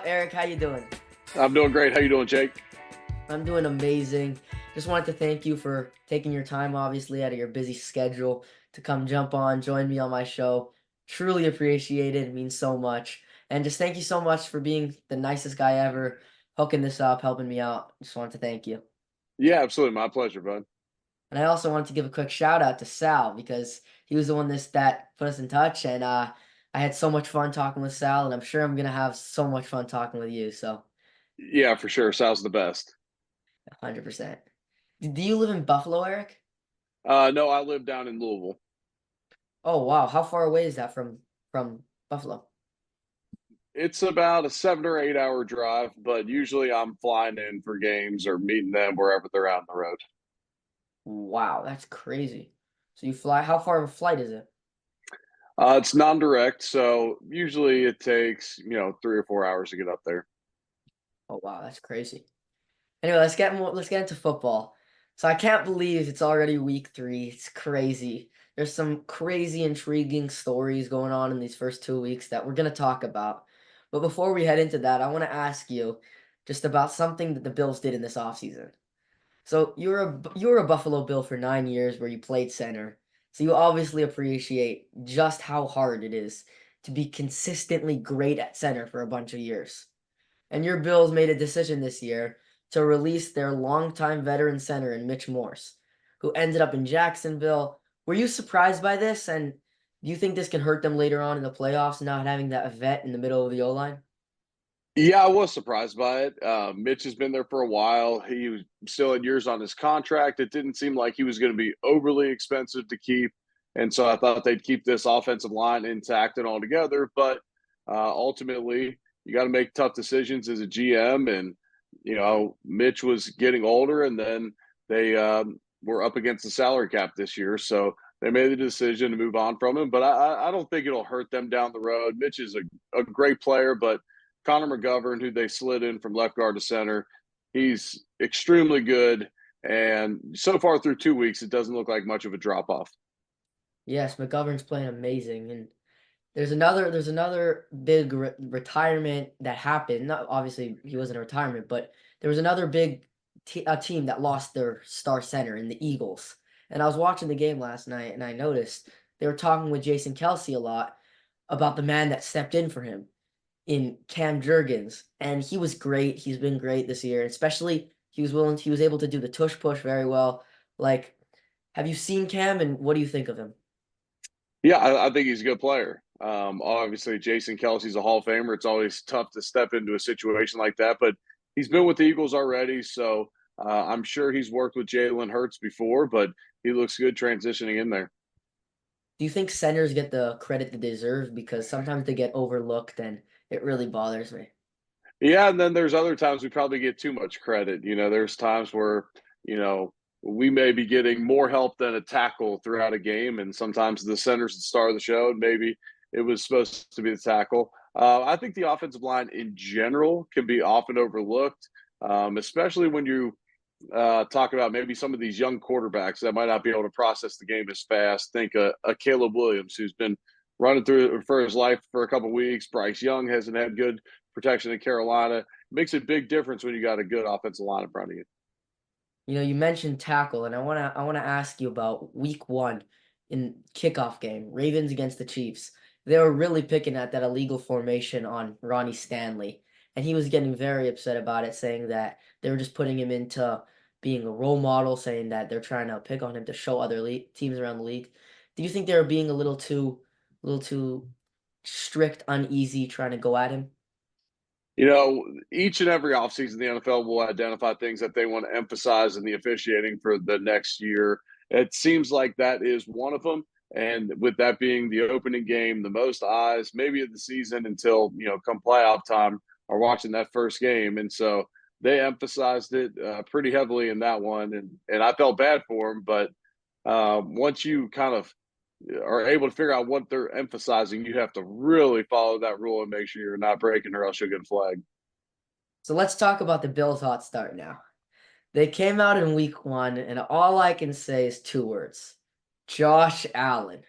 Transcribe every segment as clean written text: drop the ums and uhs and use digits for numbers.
Eric? How you doing? I'm doing great. How you doing, Jake? I'm doing amazing. Just wanted to thank you for taking your time, obviously, out of your busy schedule to come jump on, join me on my show. Truly appreciate it. It means so much. And just thank you so much for being the nicest guy ever, hooking this up, helping me out. Just wanted to thank you. Yeah, absolutely. My pleasure, bud. And I also wanted to give a quick shout out to Sal because he was the one that put us in touch. And I had so much fun talking with Sal, and I'm sure I'm gonna have so much fun talking with you. So Yeah, for sure. Sal's the best. 100%. Do you live in Buffalo, Eric? No, I live down in Louisville. Oh wow, how far away is that from Buffalo? It's about a 7 or 8 hour drive, but usually I'm flying in for games or meeting them wherever they're out on the road. Wow, that's crazy. So you fly, how far of a flight is it? It's non-direct, so usually it takes 3 or 4 hours to get up there. Oh wow, that's crazy. Anyway, let's get into football. So I can't believe it's already week 3. It's crazy. There's some crazy intriguing stories going on in these first 2 weeks that we're gonna talk about. But before we head into that, I want to ask you just about something that the Bills did in this offseason. So you were a Buffalo Bill for 9 years where you played center. So you obviously appreciate just how hard it is to be consistently great at center for a bunch of years. And your Bills made a decision this year to release their longtime veteran center in Mitch Morse, who ended up in Jacksonville. Were you surprised by this? And do you think this can hurt them later on in the playoffs, not having that vet in the middle of the O-line? Yeah, I was surprised by it. Mitch has been there for a while. He was still had years on his contract. It didn't seem like he was going to be overly expensive to keep, and so I thought they'd keep this offensive line intact and all together. But ultimately, you got to make tough decisions as a GM, and Mitch was getting older, and then they were up against the salary cap this year, so they made the decision to move on from him. But I don't think it'll hurt them down the road. Mitch is a great player, but Connor McGovern, who they slid in from left guard to center, he's extremely good. And so far through 2 weeks, it doesn't look like much of a drop off. Yes, McGovern's playing amazing, and there's another big retirement that happened. Not obviously he wasn't a retirement, but there was another big team that lost their star center in the Eagles. And I was watching the game last night, and I noticed they were talking with Jason Kelsey a lot about the man that stepped in for him in Cam Jurgens, and he was great. He's been great this year, especially he was able to do the tush push very well. Like, have you seen Cam, and what do you think of him? Yeah, I think he's a good player. Obviously, Jason Kelsey's a Hall of Famer. It's always tough to step into a situation like that, but he's been with the Eagles already. So I'm sure he's worked with Jalen Hurts before, but he looks good transitioning in there. Do you think centers get the credit they deserve? Because sometimes they get overlooked, and it really bothers me. Yeah, and then there's other times we probably get too much credit. There's times where, you know, we may be getting more help than a tackle throughout a game, and sometimes the center's the star of the show, and maybe it was supposed to be the tackle. I think the offensive line in general can be often overlooked, especially when you talk about maybe some of these young quarterbacks that might not be able to process the game as fast. Think a Caleb Williams who's been running through for his life for a couple of weeks. Bryce Young hasn't had good protection in Carolina. It makes a big difference when you got a good offensive line in front of you. You know, you mentioned tackle, and I wanna ask you about week 1 in kickoff game, Ravens against the Chiefs. They were really picking at that illegal formation on Ronnie Stanley, and he was getting very upset about it, saying that they were just putting him into being a role model, saying that they're trying to pick on him to show other teams around the league. Do you think they were being a little too strict, uneasy, trying to go at him? Each and every offseason, the NFL will identify things that they want to emphasize in the officiating for the next year. It seems like that is one of them. And with that being the opening game, the most eyes, maybe of the season until, come playoff time, are watching that first game. And so they emphasized it pretty heavily in that one. And I felt bad for them. But once you kind of are able to figure out what they're emphasizing, you have to really follow that rule and make sure you're not breaking, or else you'll get a flag. So let's talk about the Bills' hot start now. They came out in week 1, and all I can say is 2 words. Josh Allen.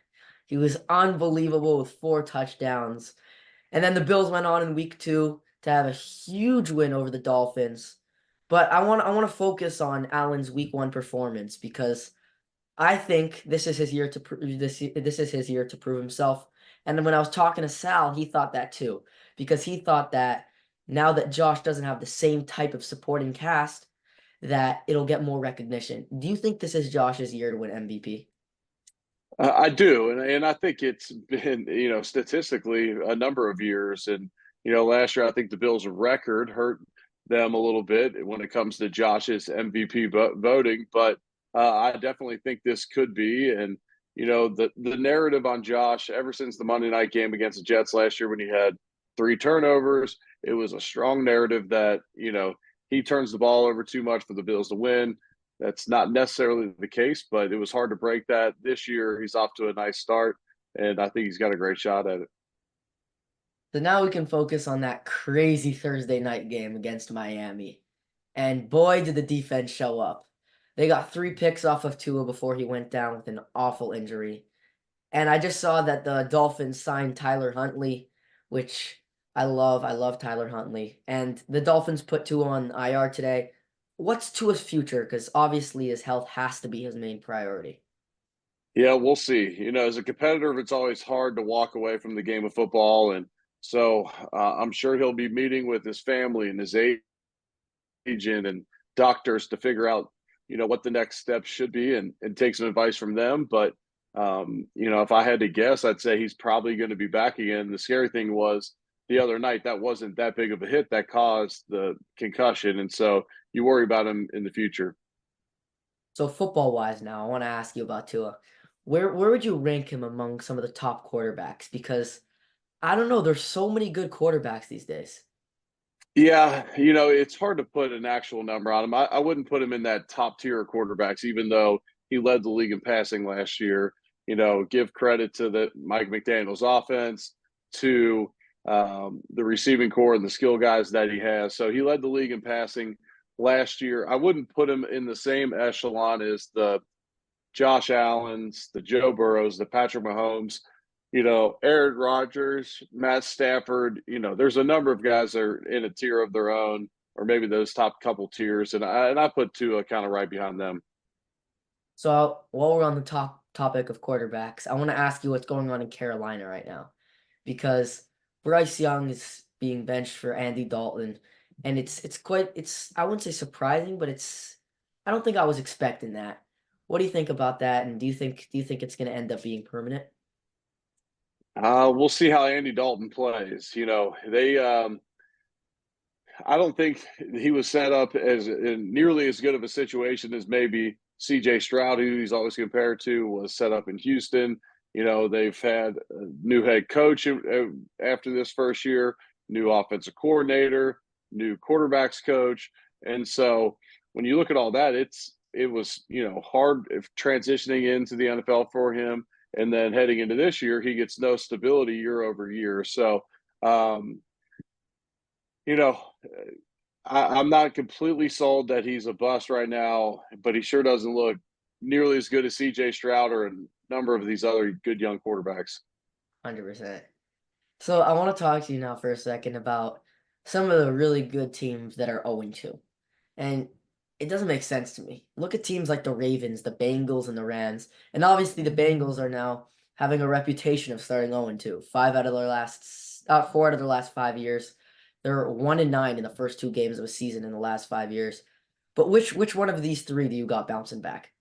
He was unbelievable with 4 touchdowns. And then the Bills went on in week 2 to have a huge win over the Dolphins. But I want to focus on Allen's week 1 performance because I think this is his year to this is his year to prove himself. And then when I was talking to Sal, he thought that too, because he thought that now that Josh doesn't have the same type of supporting cast, that it'll get more recognition. Do you think this is Josh's year to win MVP? I do, and I think it's been statistically a number of years, and last year I think the Bills' record hurt them a little bit when it comes to Josh's MVP voting, but I definitely think this could be, and the narrative on Josh ever since the Monday night game against the Jets last year when he had 3 turnovers, it was a strong narrative that he turns the ball over too much for the Bills to win. That's not necessarily the case, but it was hard to break that. This year, he's off to a nice start, and I think he's got a great shot at it. So now we can focus on that crazy Thursday night game against Miami. And boy, did the defense show up. They got 3 picks off of Tua before he went down with an awful injury. And I just saw that the Dolphins signed Tyler Huntley, which I love. I love Tyler Huntley. And the Dolphins put Tua on IR today. What's Tua's future? Because obviously his health has to be his main priority. Yeah, we'll see. As a competitor, it's always hard to walk away from the game of football, and so I'm sure he'll be meeting with his family and his agent and doctors to figure out, what the next steps should be and take some advice from them. But if I had to guess, I'd say he's probably going to be back again. The scary thing was the other night that wasn't that big of a hit that caused the concussion, and so you worry about him in the future. So football wise now, I want to ask you about Tua. Where would you rank him among some of the top quarterbacks? Because I don't know, there's so many good quarterbacks these days. Yeah, it's hard to put an actual number on him. I wouldn't put him in that top tier of quarterbacks, even though he led the league in passing last year. Give credit to the Mike McDaniel's offense, to the receiving core and the skill guys that he has. So he led the league in passing last year. I wouldn't put him in the same echelon as the Josh Allen's, the Joe Burrows, the Patrick Mahomes, Aaron Rodgers, Matt Stafford. There's a number of guys that are in a tier of their own, or maybe those top couple tiers, and I put Tua kind of right behind them. So while we're on the topic of quarterbacks, I want to ask you what's going on in Carolina right now, because Bryce Young is being benched for Andy Dalton, and it's I wouldn't say surprising, but I don't think I was expecting that. What do you think about that? And do you think it's going to end up being permanent? We'll see how Andy Dalton plays. They I don't think he was set up as in nearly as good of a situation as maybe CJ Stroud, who he's always compared to, was set up in Houston. They've had a new head coach after this first year, new offensive coordinator, new quarterbacks coach. And so when you look at all that, it was, hard if transitioning into the NFL for him. And then heading into this year, he gets no stability year over year. So, um, you know, I'm not completely sold that he's a bust right now, but he sure doesn't look nearly as good as CJ Stroud or a number of these other good young quarterbacks. 100%. So I want to talk to you now for a second about some of the really good teams that are 0-2. And it doesn't make sense to me. Look at teams like the Ravens, the Bengals, and the Rams. And obviously the Bengals are now having a reputation of starting 0-2. 4 out of their last 5 years. They're 1-9 in the first 2 games of a season in the last 5 years. But which one of these three do you got bouncing back?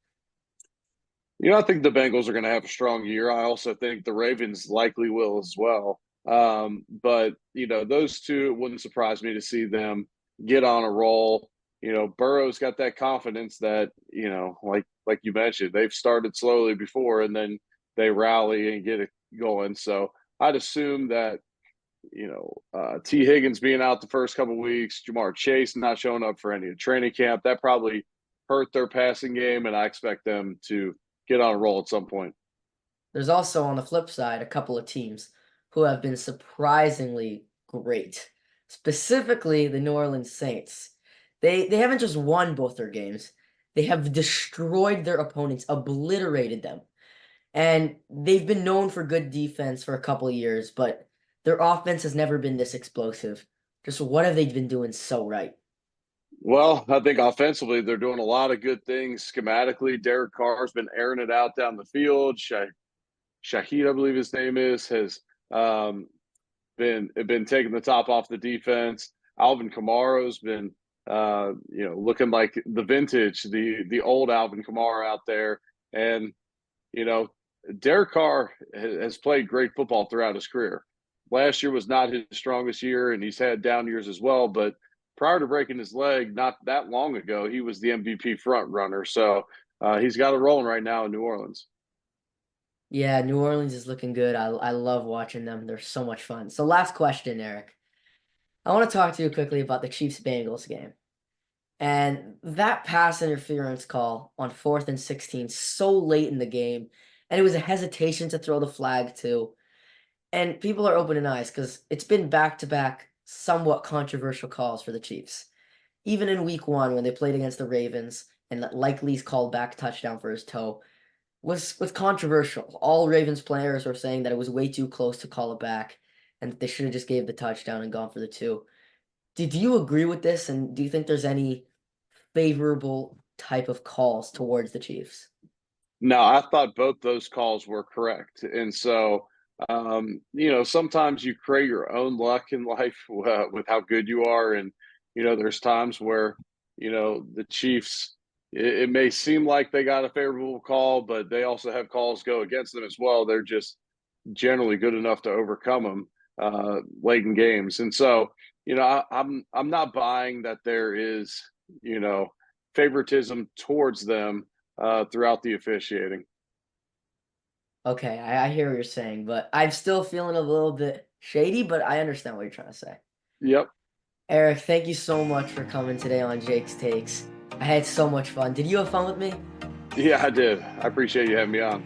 I think the Bengals are going to have a strong year. I also think the Ravens likely will as well. But those two, it wouldn't surprise me to see them get on a roll. Burrow's got that confidence that like you mentioned, they've started slowly before, and then they rally and get it going. So I'd assume that T. Higgins being out the first couple of weeks, Jamar Chase not showing up for any training camp, that probably hurt their passing game, and I expect them to get on a roll at some point. There's also on the flip side a couple of teams who have been surprisingly great. Specifically the New Orleans Saints. They haven't just won both their games. They have destroyed their opponents, obliterated them. And they've been known for good defense for a couple of years, but their offense has never been this explosive. Just what have they been doing so right? Well, I think offensively they're doing a lot of good things schematically. Derek Carr's been airing it out down the field. Shahid, I believe his name is, has um, been taking the top off the defense. Alvin Kamara's been looking like the vintage, the old Alvin Kamara out there, and you know Derek Carr has played great football throughout his career. Last year was not his strongest year, and he's had down years as well. But prior to breaking his leg not that long ago, he was the MVP front runner. So he's got it rolling right now in New Orleans. Yeah, New Orleans is looking good. I love watching them. They're so much fun. So last question, Eric. I want to talk to you quickly about the Chiefs Bengals game. And that pass interference call on 4th and 16 so late in the game. And it was a hesitation to throw the flag too. And people are opening eyes because it's been back-to-back somewhat controversial calls for the Chiefs. Even in week one when they played against the Ravens and Likely's called back touchdown for his toe was controversial. All Ravens players were saying that it was way too close to call it back and that they should have just gave the touchdown and gone for the two. Do you agree with this? And do you think there's any favorable type of calls towards the Chiefs? No, I thought both those calls were correct. And so, sometimes you create your own luck in life with how good you are. And, there's times where, the Chiefs, it may seem like they got a favorable call, but they also have calls go against them as well. They're just generally good enough to overcome them late in games. And so, I'm not buying that there is, you know, favoritism towards them throughout the officiating. Okay, I hear what you're saying, but I'm still feeling a little bit shady, but I understand what you're trying to say. Yep. Eric, thank you so much for coming today on Jake's Takes. I had so much fun. Did you have fun with me? Yeah, I did. I appreciate you having me on.